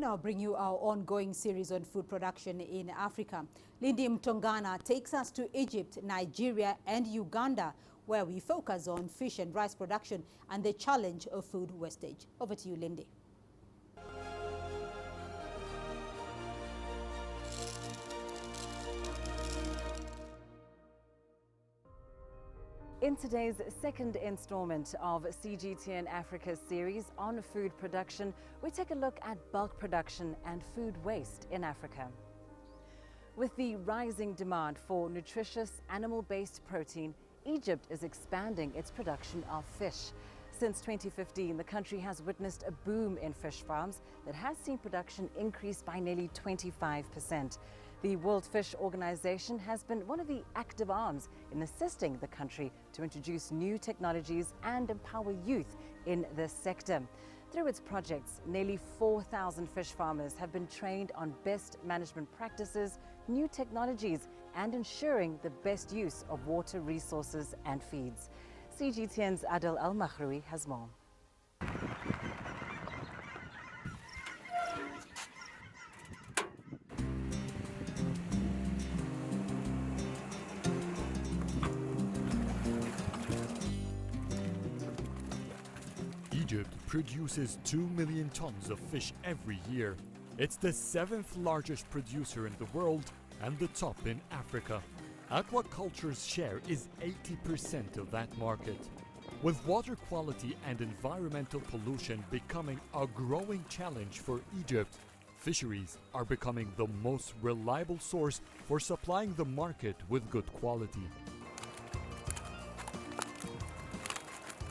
now bring you our ongoing series on food production in Africa. Lindy Mtongana takes us to Egypt, Nigeria and Uganda, where we focus on fish and rice production and the challenge of food wastage. Over to you, Lindy. In today's second installment of CGTN Africa's series on food production, we take a look at bulk production and food waste in Africa. With the rising demand for nutritious animal-based protein, Egypt is expanding its production of fish. Since 2015, the country has witnessed a boom in fish farms that has seen production increase by nearly 25%. The WorldFish organization has been one of the active arms in assisting the country to introduce new technologies and empower youth in this sector. Through its projects, nearly 4,000 fish farmers have been trained on best management practices, new technologies, and ensuring the best use of water resources and feeds. CGTN's Adel Al-Makhroui has more. Egypt produces 2 million tons of fish every year. It's the 7th largest producer in the world and the top in Africa. Aquaculture's share is 80% of that market. With water quality and environmental pollution becoming a growing challenge for Egypt, fisheries are becoming the most reliable source for supplying the market with good quality.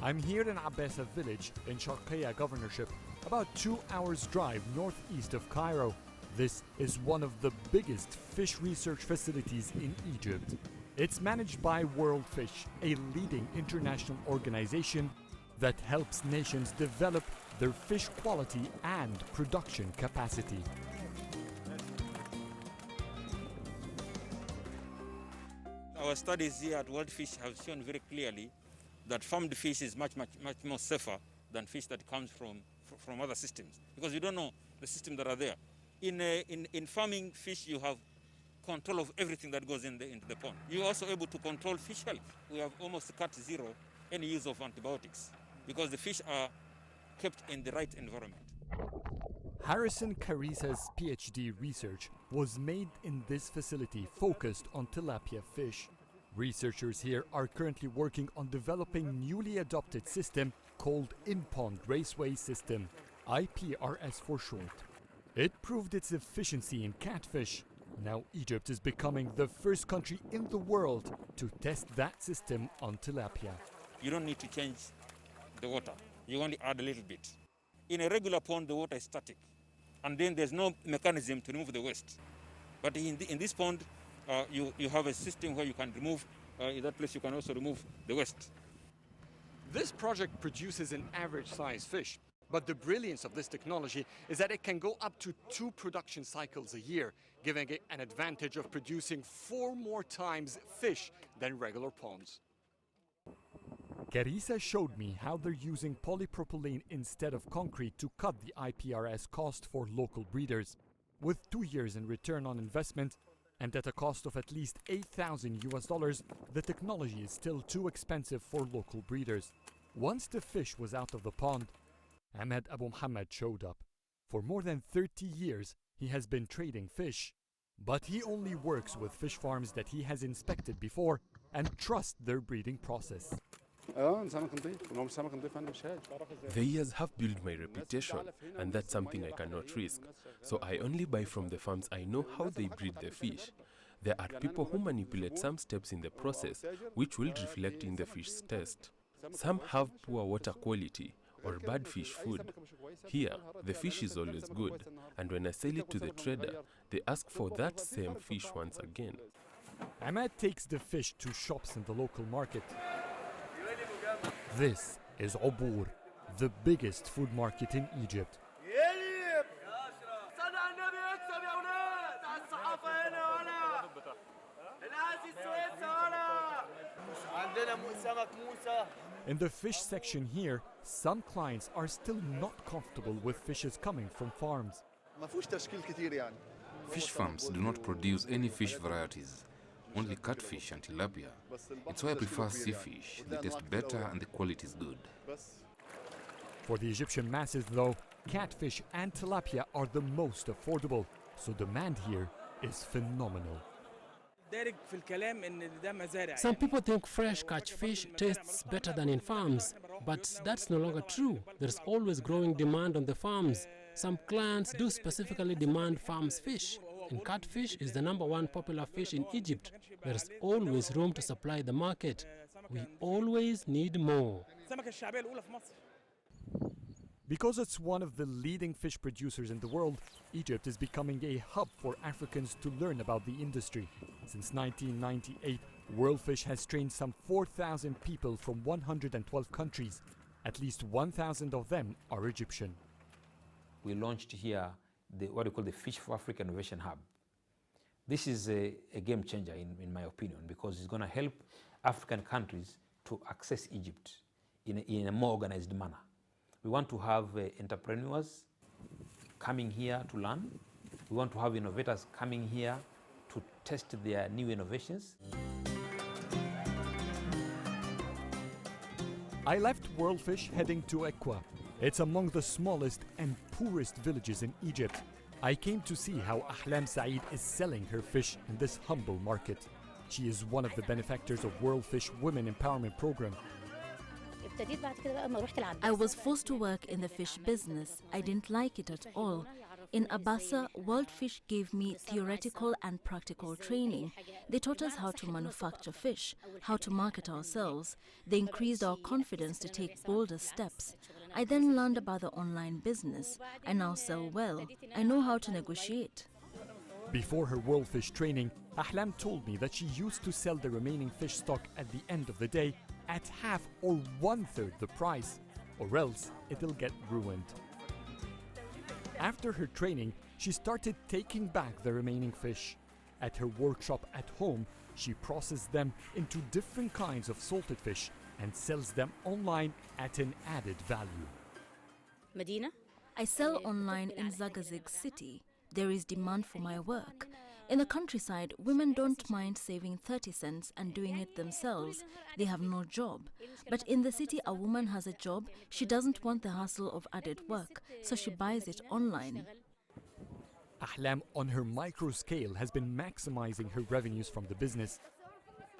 I'm here in Abbesa village in Sharqiya governorship, about 2 hours drive northeast of Cairo. This is one of the biggest fish research facilities in Egypt. It's managed by WorldFish, a leading international organization that helps nations develop their fish quality and production capacity. Our studies here at WorldFish have shown very clearly that farmed fish is much more safer than fish that comes from other systems, because you don't know the systems that are there. In farming fish, you have control of everything that goes into the pond. You're also able to control fish health. We have almost cut zero any use of antibiotics because the fish are kept in the right environment. Harrison Carisa's PhD research was made in this facility focused on tilapia fish. Researchers here are currently working on developing newly adopted system called In-Pond Raceway System, IPRS for short. It proved its efficiency in catfish. Now Egypt is becoming the first country in the world to test that system on tilapia. You don't need to change the water. You only add a little bit. In a regular pond, the water is static, and then there's no mechanism to remove the waste. But in this pond, you have a system where you can remove, in that place you can also remove the waste. This project produces an average size fish, but the brilliance of this technology is that it can go up to 2 production cycles a year, giving it an advantage of producing 4 more times fish than regular ponds. Carissa showed me how they're using polypropylene instead of concrete to cut the IPRS cost for local breeders. With 2 years in return on investment, and at a cost of at least $8,000, the technology is still too expensive for local breeders. Once the fish was out of the pond, Ahmed Abu Muhammad showed up. For more than 30 years, he has been trading fish. But he only works with fish farms that he has inspected before and trusts their breeding process. The years have built my reputation, and that's something I cannot risk. So I only buy from the farms I know how they breed the fish. There are people who manipulate some steps in the process, which will reflect in the fish's taste. Some have poor water quality or bad fish food. Here, the fish is always good, and when I sell it to the trader, they ask for that same fish once again. Ahmed takes the fish to shops in the local market. This is Obur, the biggest food market in Egypt. In the fish section here, some clients are still not comfortable with fishes coming from farms. Fish farms do not produce any fish varieties, only catfish and tilapia. It's why I prefer sea fish. They taste better and the quality is good. For the Egyptian masses, though, catfish and tilapia are the most affordable, so demand here is phenomenal. Some people think fresh catch fish tastes better than in farms, but that's no longer true. There's always growing demand on the farms. Some clients do specifically demand farms fish, and catfish is the #1 popular fish in Egypt. There's always room to supply the market. We always need more. Because it's one of the leading fish producers in the world, Egypt is becoming a hub for Africans to learn about the industry. Since 1998, WorldFish has trained some 4,000 people from 112 countries. At least 1,000 of them are Egyptian. We launched here what we call the Fish for Africa Innovation Hub. This is a game changer in my opinion, because it's going to help African countries to access Egypt in a more organized manner. We want to have entrepreneurs coming here to learn. We want to have innovators coming here to test their new innovations. I left WorldFish heading to Ekwa. It's among the smallest and poorest villages in Egypt. I came to see how Ahlam Saeed is selling her fish in this humble market. She is one of the benefactors of WorldFish Women Empowerment Program. I was forced to work in the fish business. I didn't like it at all. In Abassa, WorldFish gave me theoretical and practical training. They taught us how to manufacture fish, how to market ourselves. They increased our confidence to take bolder steps. I then learned about the online business. I now sell well. I know how to negotiate. Before her WorldFish training, Ahlam told me that she used to sell the remaining fish stock at the end of the day at half or 1/3 the price, or else it'll get ruined. After her training, she started taking back the remaining fish. At her workshop at home, she processed them into different kinds of salted fish and sells them online at an added value. I sell online in Zagazig city. There is demand for my work. In the countryside, women don't mind saving 30 cents and doing it themselves. They have no job. But in the city, a woman has a job. She doesn't want the hassle of added work, so she buys it online. Ahlam, on her micro scale, has been maximizing her revenues from the business.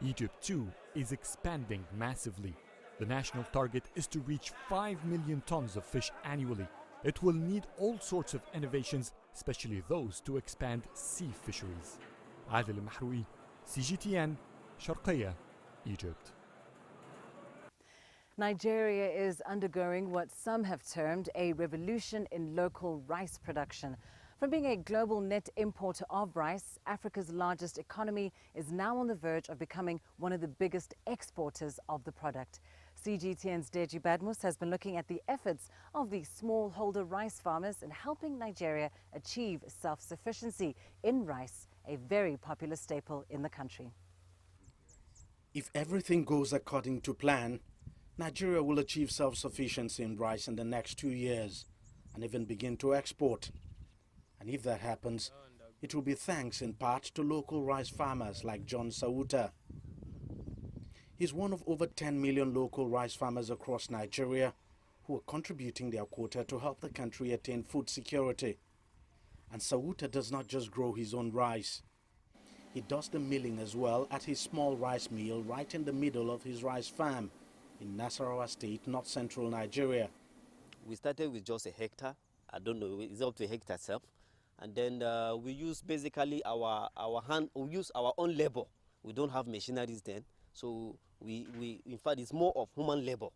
Egypt, too, is expanding massively. The national target is to reach 5 million tons of fish annually. It will need all sorts of innovations, especially those to expand sea fisheries. Adil Mahroui, CGTN, Sharqiya, Egypt. Nigeria is undergoing what some have termed a revolution in local rice production. From being a global net importer of rice, Africa's largest economy is now on the verge of becoming one of the biggest exporters of the product. CGTN's Deji Badmus has been looking at the efforts of the smallholder rice farmers in helping Nigeria achieve self-sufficiency in rice, a very popular staple in the country. If everything goes according to plan, Nigeria will achieve self-sufficiency in rice in the next 2 years and even begin to export. And if that happens, it will be thanks in part to local rice farmers like John Sawuta. He's one of over 10 million local rice farmers across Nigeria who are contributing their quota to help the country attain food security. And Sawuta does not just grow his own rice. He does the milling as well at his small rice mill right in the middle of his rice farm in Nasarawa State, north central Nigeria. We started with just a hectare. I don't know, it's up to a hectare itself. And then we use basically our hand, we use our own labor. We don't have machineries then. So we in fact, it's more of human labor.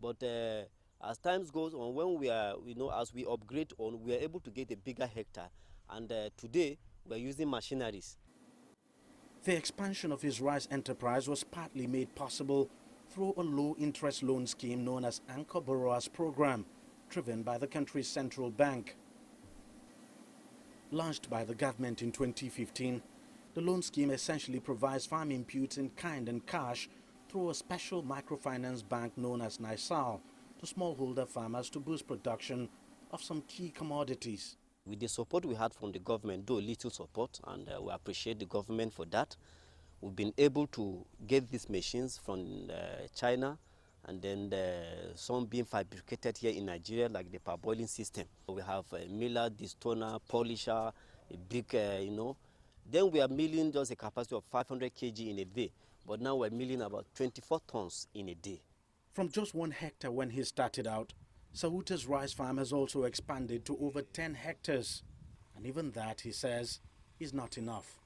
But as time goes on, when we are, as we upgrade on, we are able to get a bigger hectare. And today, we are using machineries. The expansion of his rice enterprise was partly made possible through a low-interest loan scheme known as Anchor Borrowers Program, driven by the country's central bank. Launched by the government in 2015, the loan scheme essentially provides farm inputs in kind and cash through a special microfinance bank known as NISAL to smallholder farmers to boost production of some key commodities. With the support we had from the government, though little support, and we appreciate the government for that, we've been able to get these machines from China, and then some being fabricated here in Nigeria, like the parboiling system. We have a miller, destoner, polisher, a big, Then we are milling just a capacity of 500 kg in a day, but now we're milling about 24 tons in a day. From just 1 hectare when he started out, Sauta's rice farm has also expanded to over 10 hectares. And even that, he says, is not enough.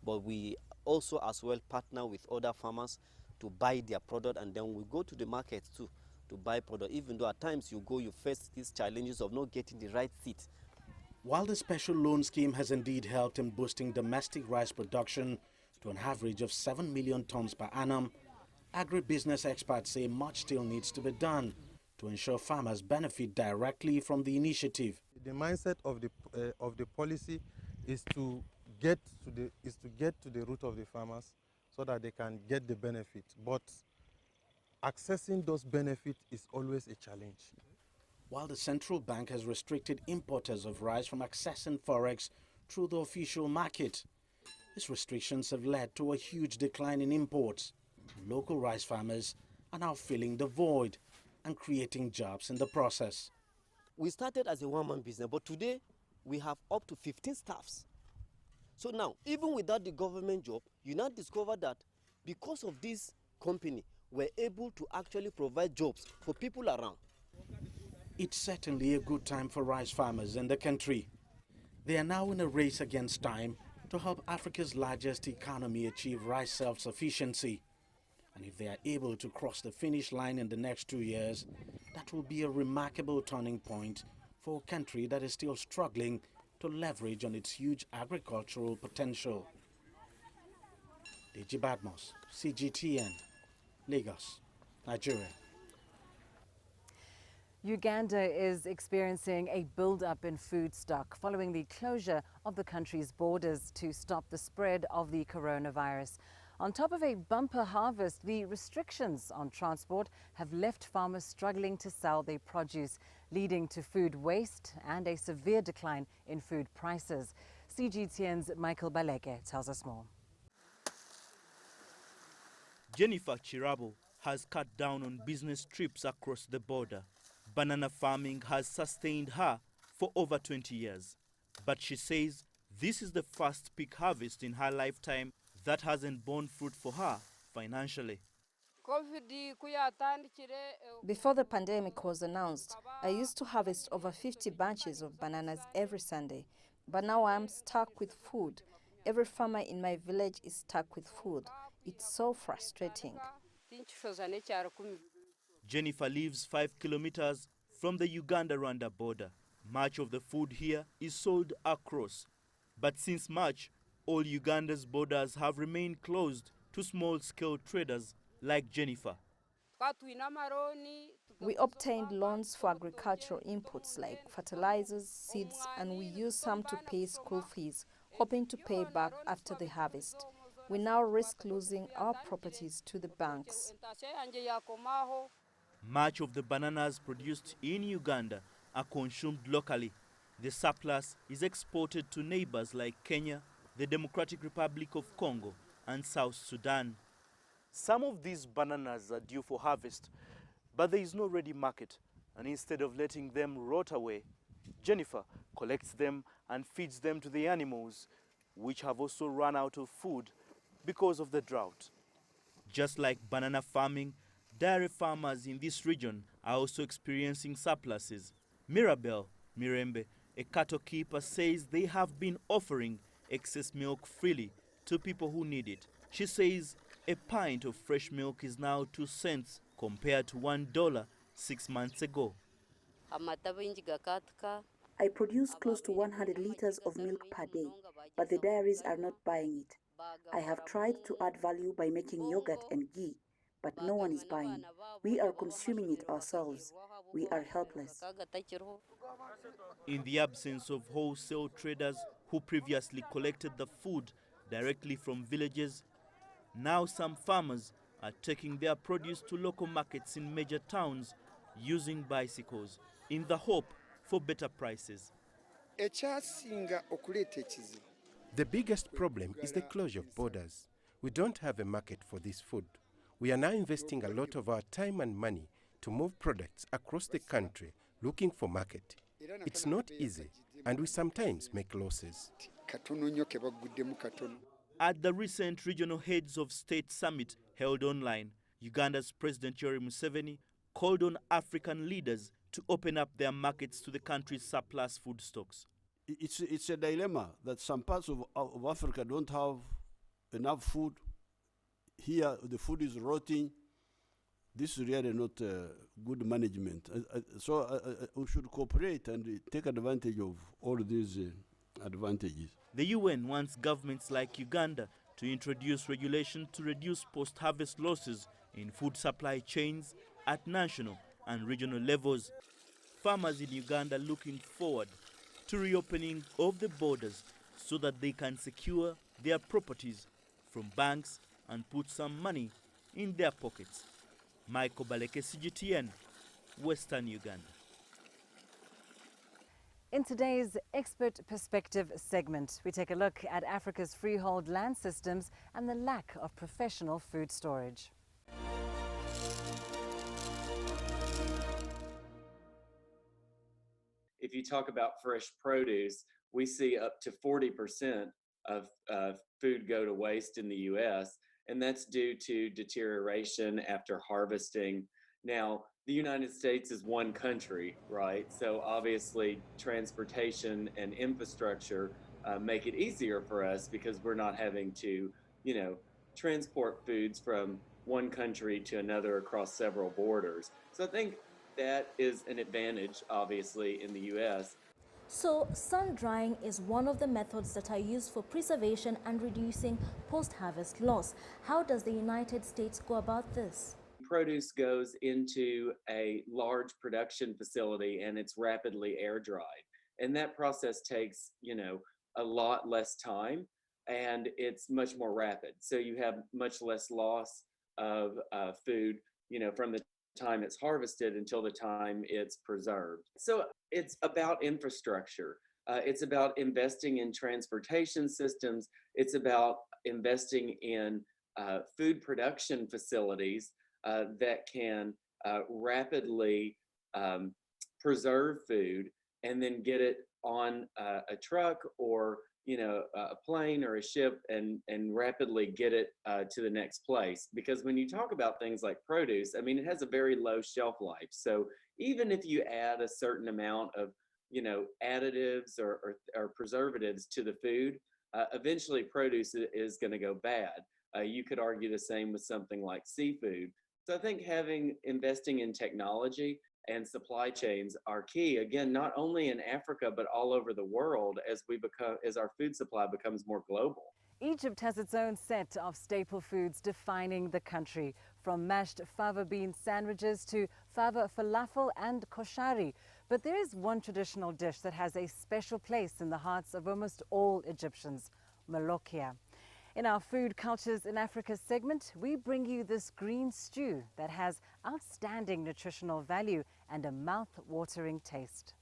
But we also as well partner with other farmers to buy their product, and then we go to the market too to buy product, even though at times you go, you face these challenges of not getting the right seed. While the special loan scheme has indeed helped in boosting domestic rice production to an average of 7 million tons per annum, agribusiness experts say much still needs to be done to ensure farmers benefit directly from the initiative. The mindset of the policy is to get to the root of the farmers so that they can get the benefit. But accessing those benefits is always a challenge. While the central bank has restricted importers of rice from accessing forex through the official market, these restrictions have led to a huge decline in imports. Local rice farmers are now filling the void and creating jobs in the process. We started as a one-man business, but today we have up to 15 staffs. So now, even without the government job, you now discover that because of this company, we're able to actually provide jobs for people around. It's certainly a good time for rice farmers in the country. They are now in a race against time to help Africa's largest economy achieve rice self-sufficiency. And if they are able to cross the finish line in the next 2 years, that will be a remarkable turning point for a country that is still struggling to leverage on its huge agricultural potential. Deji Badmos, CGTN, Lagos, Nigeria. Uganda is experiencing a build-up in food stock following the closure of the country's borders to stop the spread of the coronavirus. On top of a bumper harvest, the restrictions on transport have left farmers struggling to sell their produce, leading to food waste and a severe decline in food prices. CGTN's Michael Baleke tells us more. Jennifer Chirabo has cut down on business trips across the border. Banana farming has sustained her for over 20 years. But she says this is the first peak harvest in her lifetime that hasn't borne fruit for her financially. Before the pandemic was announced, I used to harvest over 50 bunches of bananas every Sunday. But now I'm stuck with food. Every farmer in my village is stuck with food. It's so frustrating. Jennifer lives 5 kilometers from the Uganda-Rwanda border. Much of the food here is sold across. But since March, all Uganda's borders have remained closed to small-scale traders like Jennifer. We obtained loans for agricultural inputs like fertilizers, seeds, and we used some to pay school fees, hoping to pay back after the harvest. We now risk losing our properties to the banks. Much of the bananas produced in Uganda are consumed locally. The surplus is exported to neighbors like Kenya, the Democratic Republic of Congo, and South Sudan. Some of these bananas are due for harvest, but there is no ready market. And instead of letting them rot away, Jennifer collects them and feeds them to the animals, which have also run out of food because of the drought. Just like banana farming, dairy farmers in this region are also experiencing surpluses. Mirabel Mirembe, a cattle keeper, says they have been offering excess milk freely to people who need it. She says a pint of fresh milk is now 2 cents compared to $1 6 months ago. I produce close to 100 liters of milk per day, but the dairies are not buying it. I have tried to add value by making yogurt and ghee, but no one is buying. We are consuming it ourselves. We are helpless. In the absence of wholesale traders who previously collected the food directly from villages, now some farmers are taking their produce to local markets in major towns using bicycles in the hope for better prices. The biggest problem is the closure of borders. We don't have a market for this food. We are now investing a lot of our time and money to move products across the country looking for market. It's not easy, and we sometimes make losses. At the recent Regional Heads of State Summit held online, Uganda's President Yoweri Museveni called on African leaders to open up their markets to the country's surplus food stocks. It's a dilemma that some parts of Africa don't have enough food. Here, the food is rotting. This is really not good management. So we should cooperate and take advantage of all these advantages. The UN wants governments like Uganda to introduce regulation to reduce post-harvest losses in food supply chains at national and regional levels. Farmers in Uganda looking forward to reopening of the borders so that they can secure their properties from banks and put some money in their pockets. Michael Baleke, CGTN, Western Uganda. In today's Expert Perspective segment, we take a look at Africa's freehold land systems and the lack of professional food storage. If you talk about fresh produce, we see up to 40% of food go to waste in the US, and that's due to deterioration after harvesting. Now, the United States is one country, right? So obviously transportation and infrastructure make it easier for us because we're not having to, transport foods from one country to another across several borders. So I think that is an advantage, obviously, in the US. So, sun drying is one of the methods that are used for preservation and reducing post-harvest loss. How does the United States go about this? Produce goes into a large production facility and it's rapidly air dried. And that process takes, a lot less time and it's much more rapid. So you have much less loss of food, from the time it's harvested until the time it's preserved. So it's about infrastructure. It's about investing in transportation systems. It's about investing in food production facilities that can rapidly preserve food and then get it on a truck or a plane or a ship and rapidly get it to the next place. Because when you talk about things like produce, it has a very low shelf life. So even if you add a certain amount of additives or preservatives to the food, eventually produce is going to go bad. You could argue the same with something like seafood. So I think investing in technology and supply chains are key, again, not only in Africa, but all over the world as our food supply becomes more global. Egypt has its own set of staple foods defining the country, from mashed fava bean sandwiches to fava falafel and koshari. But there is one traditional dish that has a special place in the hearts of almost all Egyptians, molokhia. In our Food Cultures in Africa segment, we bring you this green stew that has outstanding nutritional value and a mouth-watering taste.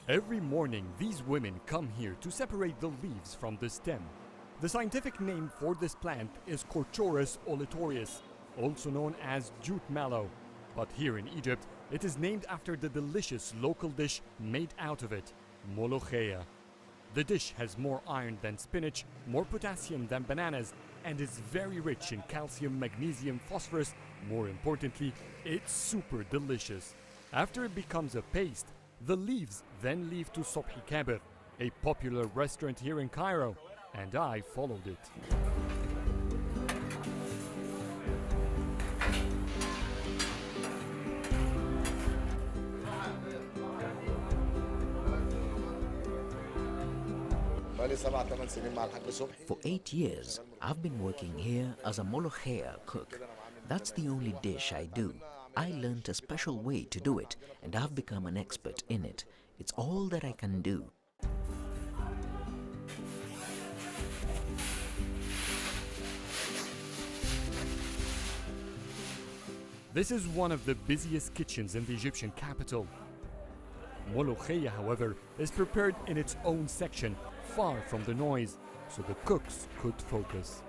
Every morning, these women come here to separate the leaves from the stem. The scientific name for this plant is Corchorus oletorius, also known as jute mallow. But here in Egypt, it is named after the delicious local dish made out of it, molokhia. The dish has more iron than spinach, more potassium than bananas, and is very rich in calcium, magnesium, phosphorus. More importantly, it's super delicious. After it becomes a paste, the leaves then leave to Sobhi Kabir, a popular restaurant here in Cairo, and I followed it. For 8 years, I've been working here as a molokhia cook. That's the only dish I do. I learned a special way to do it, and I've become an expert in it. It's all that I can do. This is one of the busiest kitchens in the Egyptian capital. Molokhia, however, is prepared in its own section, far from the noise, so the cooks could focus.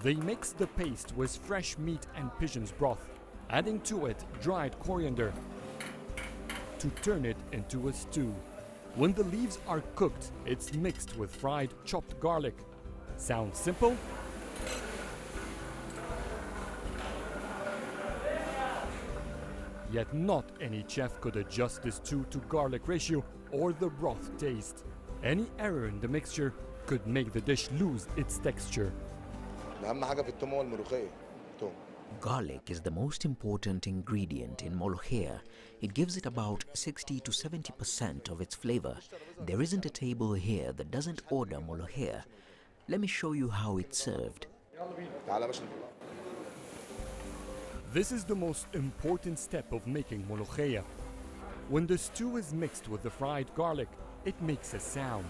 They mix the paste with fresh meat and pigeon's broth, adding to it dried coriander to turn it into a stew. When the leaves are cooked, it's mixed with fried chopped garlic. Sounds simple? Yet not any chef could adjust the stew to garlic ratio or the broth taste. Any error in the mixture could make the dish lose its texture. Garlic is the most important ingredient in Molokhia. It gives it about 60 to 70% of its flavor. There isn't a table here that doesn't order Molokhia. Let me show you how it's served. This is the most important step of making Molokhia. When the stew is mixed with the fried garlic, it makes a sound.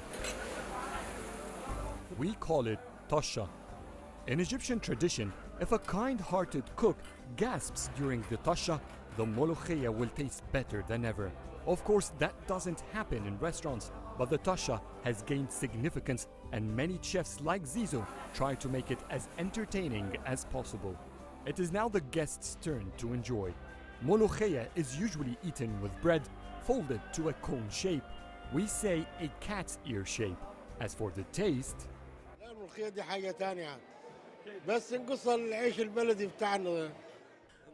We call it tasha. In Egyptian tradition, if a kind-hearted cook gasps during the tasha, the Molokhia will taste better than ever. Of course, that doesn't happen in restaurants, but the tasha has gained significance and many chefs like Zizo try to make it as entertaining as possible. It is now the guests' turn to enjoy. Molokhia is usually eaten with bread folded to a cone shape. We say a cat's ear shape. As for the taste,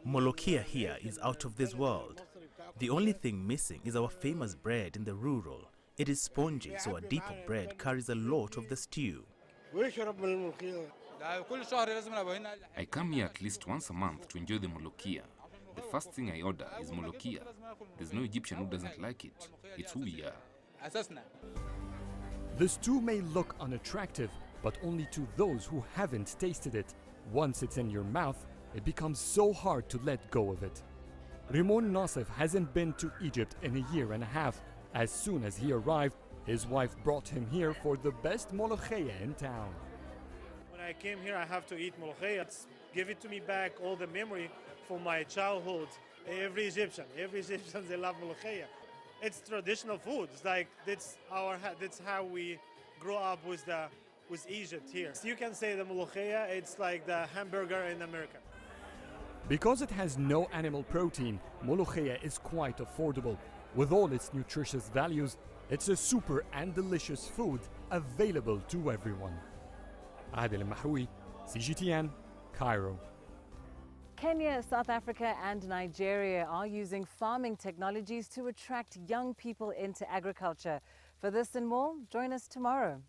Molokhia here is out of this world. The only thing missing is our famous bread in the rural. It is spongy, so a dip of bread carries a lot of the stew. I come here at least once a month to enjoy the Molokhia. The first thing I order is Molokhia. There's no Egyptian who doesn't like it. It's who we are. the stew may look unattractive, but only to those who haven't tasted it. Once it's in your mouth, it becomes so hard to let go of it. Rimon Nassif hasn't been to Egypt in a year and a half. As soon as he arrived, his wife brought him here for the best molokhia in town. When I came here, I have to eat molokhia. Give it to me back, all the memory from my childhood. Every Egyptian, they love molokhia. It's traditional food. It's like that's how we grow up with Egypt here. So you can say the molokhia, it's like the hamburger in America. Because it has no animal protein, molokhia is quite affordable. With all its nutritious values, it's a super and delicious food available to everyone. Adel Mahroui, CGTN, Cairo. Kenya, South Africa and Nigeria are using farming technologies to attract young people into agriculture. For this and more, join us tomorrow.